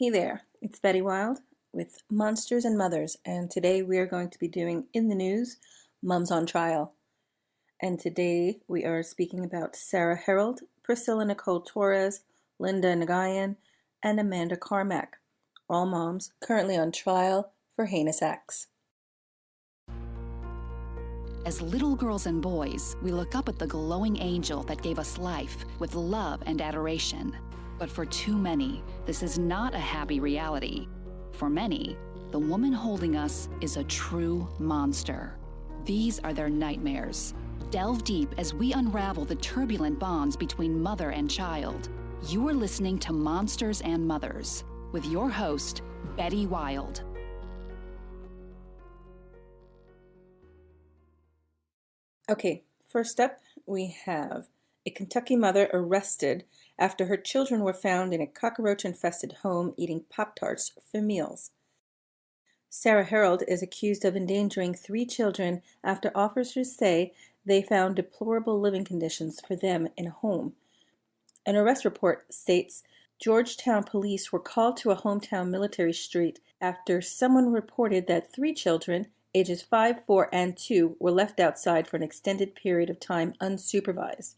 Hey there, it's Betty Wild with Monsters and Mothers, and today we are going to be doing In the News, Mums on Trial. And today we are speaking about Sarah Herald, Priscilla Nicole Torres, Linda Nguyen, and Amanda Carmack, all moms currently on trial for heinous acts. As little girls and boys, we look up at the glowing angel that gave us life with love and adoration. But for too many, this is not a happy reality. For many, the woman holding us is a true monster. These are their nightmares. Delve deep as we unravel the turbulent bonds between mother and child. You are listening to Monsters and Mothers with your host, Betty Wild. Okay, first up, we have a Kentucky mother arrested after her children were found in a cockroach-infested home eating Pop-Tarts for meals. Sarah Herald is accused of endangering 3 children after officers say they found deplorable living conditions for them in a home. An arrest report states Georgetown police were called to a hometown military street after someone reported that 3 children, ages 5, 4, and 2, were left outside for an extended period of time unsupervised.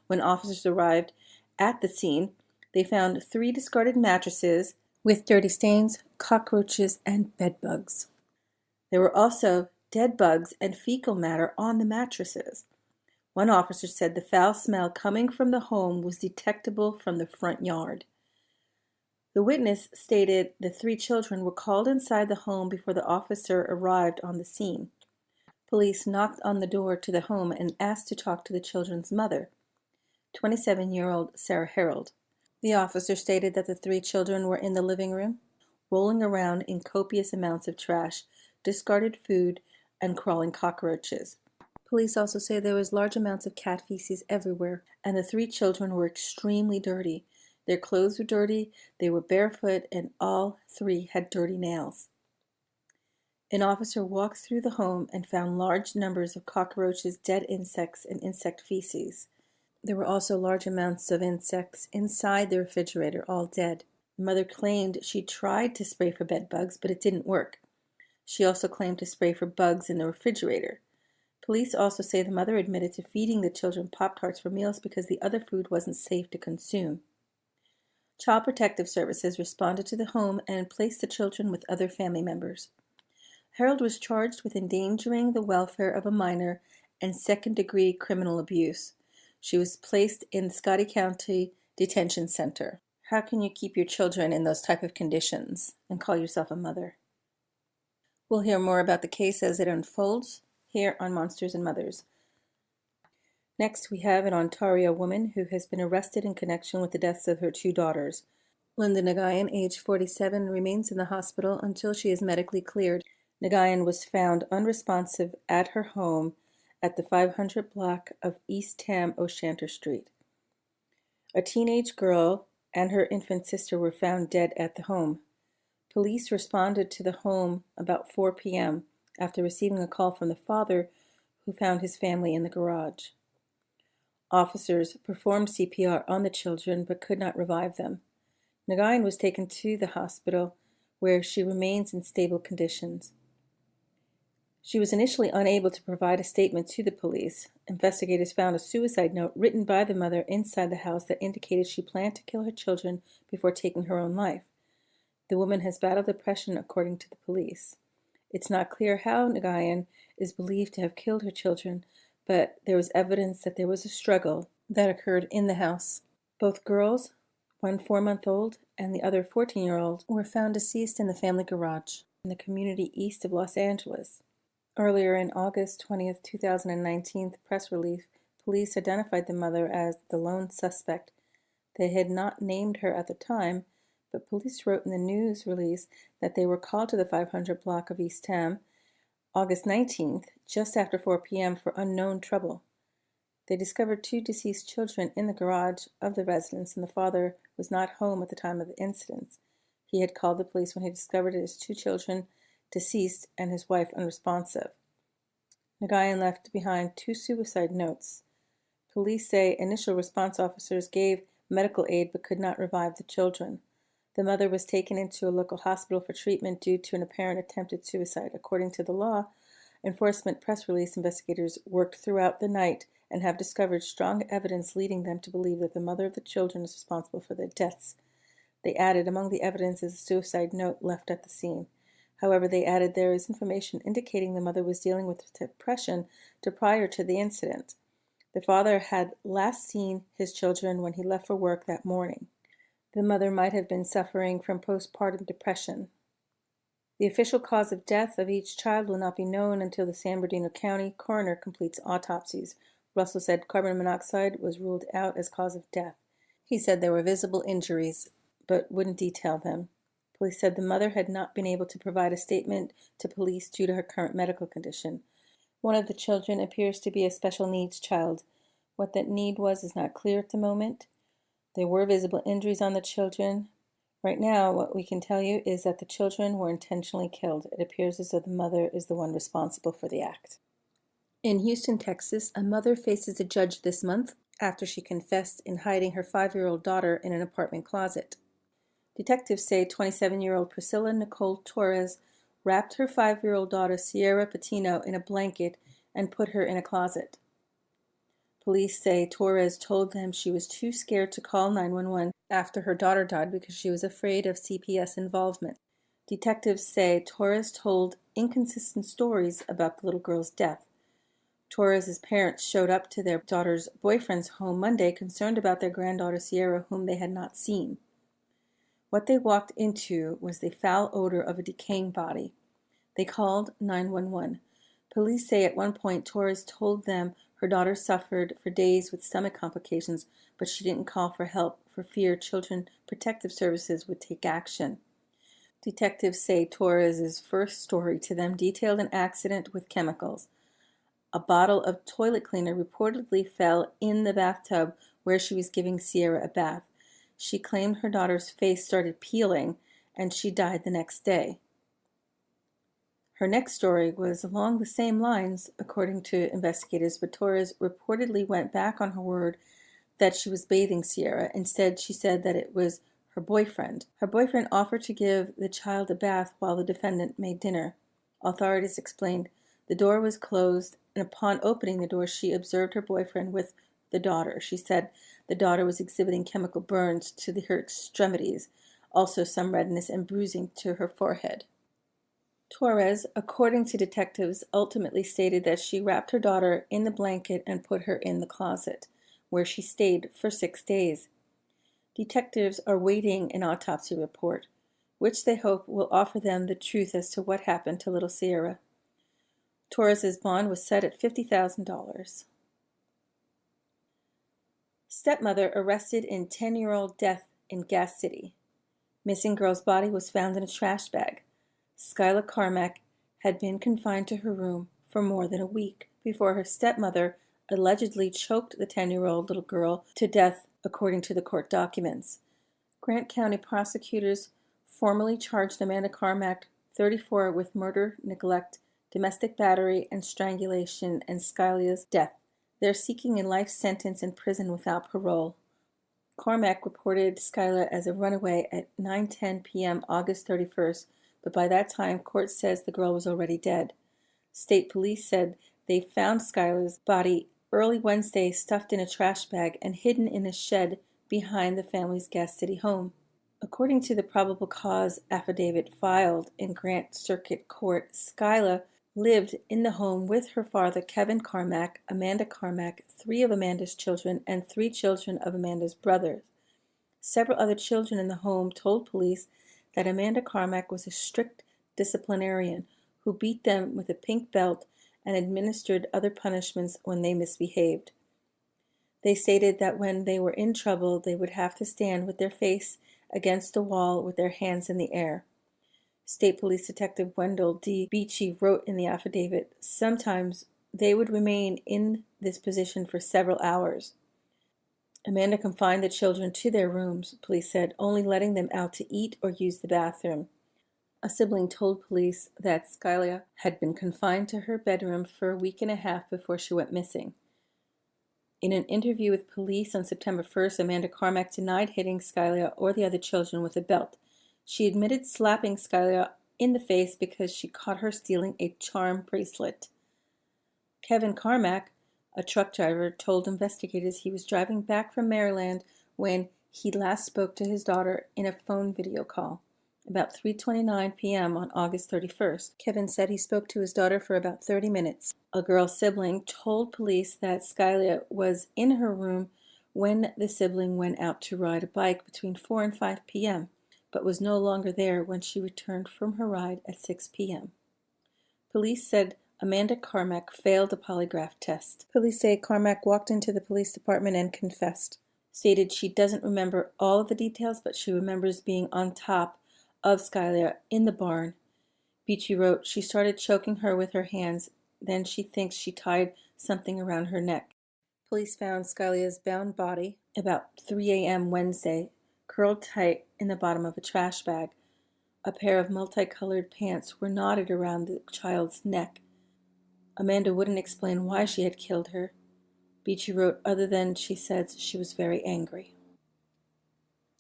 When officers arrived at the scene, they found 3 discarded mattresses with dirty stains, cockroaches, and bed bugs. There were also dead bugs and fecal matter on the mattresses. One officer said the foul smell coming from the home was detectable from the front yard. The witness stated the 3 children were called inside the home before the officer arrived on the scene. Police knocked on the door to the home and asked to talk to the children's mother, 27-year-old Sarah Herald. The officer stated that the 3 children were in the living room, rolling around in copious amounts of trash, discarded food, and crawling cockroaches. Police also say there was large amounts of cat feces everywhere, and the 3 children were extremely dirty. Their clothes were dirty, they were barefoot, and all 3 had dirty nails. An officer walked through the home and found large numbers of cockroaches, dead insects, and insect feces. There were also large amounts of insects inside the refrigerator, all dead. The mother claimed she tried to spray for bed bugs, but it didn't work. She also claimed to spray for bugs in the refrigerator. Police also say the mother admitted to feeding the children Pop-Tarts for meals because the other food wasn't safe to consume. Child Protective Services responded to the home and placed the children with other family members. Harold was charged with endangering the welfare of a minor and second-degree criminal abuse. She was placed in the Scotty County Detention Center. How can you keep your children in those type of conditions and call yourself a mother? We'll hear more about the case as it unfolds here on Monsters and Mothers. Next, we have an Ontario woman who has been arrested in connection with the deaths of her 2 daughters. Linda Nguyen, age 47, remains in the hospital until she is medically cleared. Nguyen was found unresponsive at her home at the 500 block of East Tam O'Shanter Street. A teenage girl and her infant sister were found dead at the home. Police responded to the home about 4 p.m. after receiving a call from the father who found his family in the garage. Officers performed CPR on the children but could not revive them. Nguyen was taken to the hospital where she remains in stable conditions. She was initially unable to provide a statement to the police. Investigators found a suicide note written by the mother inside the house that indicated she planned to kill her children before taking her own life. The woman has battled depression, according to the police. It's not clear how Nguyen is believed to have killed her children, but there was evidence that there was a struggle that occurred in the house. Both girls, one 4-month-old and the other 14-year-old, were found deceased in the family garage in the community east of Los Angeles. Earlier in August 20th, 2019, press release, police identified the mother as the lone suspect. They had not named her at the time, but police wrote in the news release that they were called to the 500 block of East Tam, August 19th, just after 4 p.m. for unknown trouble. They discovered 2 deceased children in the garage of the residence, and the father was not home at the time of the incident. He had called the police when he discovered his 2 children deceased and his wife unresponsive. Nguyen left behind 2 suicide notes. Police say initial response officers gave medical aid but could not revive the children. The mother was taken into a local hospital for treatment due to an apparent attempted suicide. According to the law enforcement press release, investigators worked throughout the night and have discovered strong evidence leading them to believe that the mother of the children is responsible for their deaths. They added, among the evidence is a suicide note left at the scene. However, they added there is information indicating the mother was dealing with depression prior to the incident. The father had last seen his children when he left for work that morning. The mother might have been suffering from postpartum depression. The official cause of death of each child will not be known until the San Bernardino County coroner completes autopsies. Russell said carbon monoxide was ruled out as cause of death. He said there were visible injuries, but wouldn't detail them. Police said the mother had not been able to provide a statement to police due to her current medical condition. One of the children appears to be a special needs child. What that need was is not clear at the moment. There were visible injuries on the children. Right now, what we can tell you is that the children were intentionally killed. It appears as though the mother is the one responsible for the act. In Houston, Texas, a mother faces a judge this month after she confessed in hiding her 5-year-old daughter in an apartment closet. Detectives say 27-year-old Priscilla Nicole Torres wrapped her 5-year-old daughter Sierra Patino in a blanket and put her in a closet. Police say Torres told them she was too scared to call 911 after her daughter died because she was afraid of CPS involvement. Detectives say Torres told inconsistent stories about the little girl's death. Torres' parents showed up to their daughter's boyfriend's home Monday concerned about their granddaughter Sierra, whom they had not seen. What they walked into was the foul odor of a decaying body. They called 911. Police say at one point Torres told them her daughter suffered for days with stomach complications, but she didn't call for help for fear Children Protective Services would take action. Detectives say Torres' first story to them detailed an accident with chemicals. A bottle of toilet cleaner reportedly fell in the bathtub where she was giving Sierra a bath. She claimed her daughter's face started peeling, and she died the next day. Her next story was along the same lines, according to investigators, but Torres reportedly went back on her word that she was bathing Sierra. Instead, she said that it was her boyfriend. Her boyfriend offered to give the child a bath while the defendant made dinner. Authorities explained the door was closed, and upon opening the door, she observed her boyfriend with the daughter. She said the daughter was exhibiting chemical burns to her extremities, also some redness and bruising to her forehead. Torres, according to detectives, ultimately stated that she wrapped her daughter in the blanket and put her in the closet, where she stayed for 6 days. Detectives are waiting an autopsy report, which they hope will offer them the truth as to what happened to little Sierra. Torres' bond was set at $50,000. Stepmother arrested in 10-year-old death in Gas City. Missing girl's body was found in a trash bag. Skyla Carmack had been confined to her room for more than a week before her stepmother allegedly choked the 10-year-old little girl to death, according to the court documents. Grant County prosecutors formally charged Amanda Carmack, 34, with murder, neglect, domestic battery, and strangulation, and Skyla's death. They're seeking a life sentence in prison without parole. Carmack reported Skyla as a runaway at 9:10 p.m. August 31st, but by that time, court says the girl was already dead. State police said they found Skyla's body early Wednesday stuffed in a trash bag and hidden in a shed behind the family's Gas City home. According to the probable cause affidavit filed in Grant Circuit Court, Skyla lived in the home with her father, Kevin Carmack, Amanda Carmack, 3 of Amanda's children, and 3 children of Amanda's brothers. Several other children in the home told police that Amanda Carmack was a strict disciplinarian who beat them with a pink belt and administered other punishments when they misbehaved. They stated that when they were in trouble, they would have to stand with their face against a wall with their hands in the air. State Police Detective Wendell D. Beachy wrote in the affidavit, sometimes they would remain in this position for several hours. Amanda confined the children to their rooms, police said, only letting them out to eat or use the bathroom. A sibling told police that Skyla had been confined to her bedroom for a week and a half before she went missing. In an interview with police on September 1st, Amanda Carmack denied hitting Skyla or the other children with a belt. She admitted slapping Skylar in the face because she caught her stealing a charm bracelet. Kevin Carmack, a truck driver, told investigators he was driving back from Maryland when he last spoke to his daughter in a phone video call. About 3:29 p.m. on August 31st, Kevin said he spoke to his daughter for about 30 minutes. A girl sibling told police that Skylar was in her room when the sibling went out to ride a bike between 4 and 5 p.m., but was no longer there when she returned from her ride at 6 p.m. Police said Amanda Carmack failed a polygraph test. Police say Carmack walked into the police department and confessed. Stated she doesn't remember all of the details, but she remembers being on top of Skylar in the barn. Beachy wrote, she started choking her with her hands, then she thinks she tied something around her neck. Police found Skylar's bound body about 3 a.m. Wednesday, curled tight in the bottom of a trash bag. A pair of multicolored pants were knotted around the child's neck. Amanda wouldn't explain why she had killed her. Beachy wrote, other than she says she was very angry.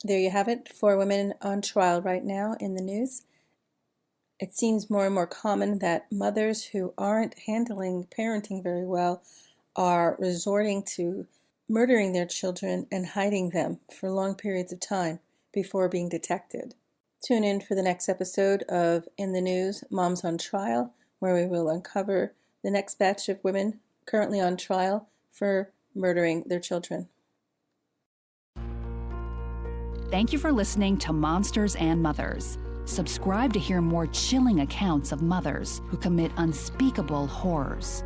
There you have it, 4 women on trial right now in the news. It seems more and more common that mothers who aren't handling parenting very well are resorting to murdering their children and hiding them for long periods of time before being detected. Tune in for the next episode of In the News, Moms on Trial, where we will uncover the next batch of women currently on trial for murdering their children. Thank you for listening to Monsters and Mothers. Subscribe to hear more chilling accounts of mothers who commit unspeakable horrors.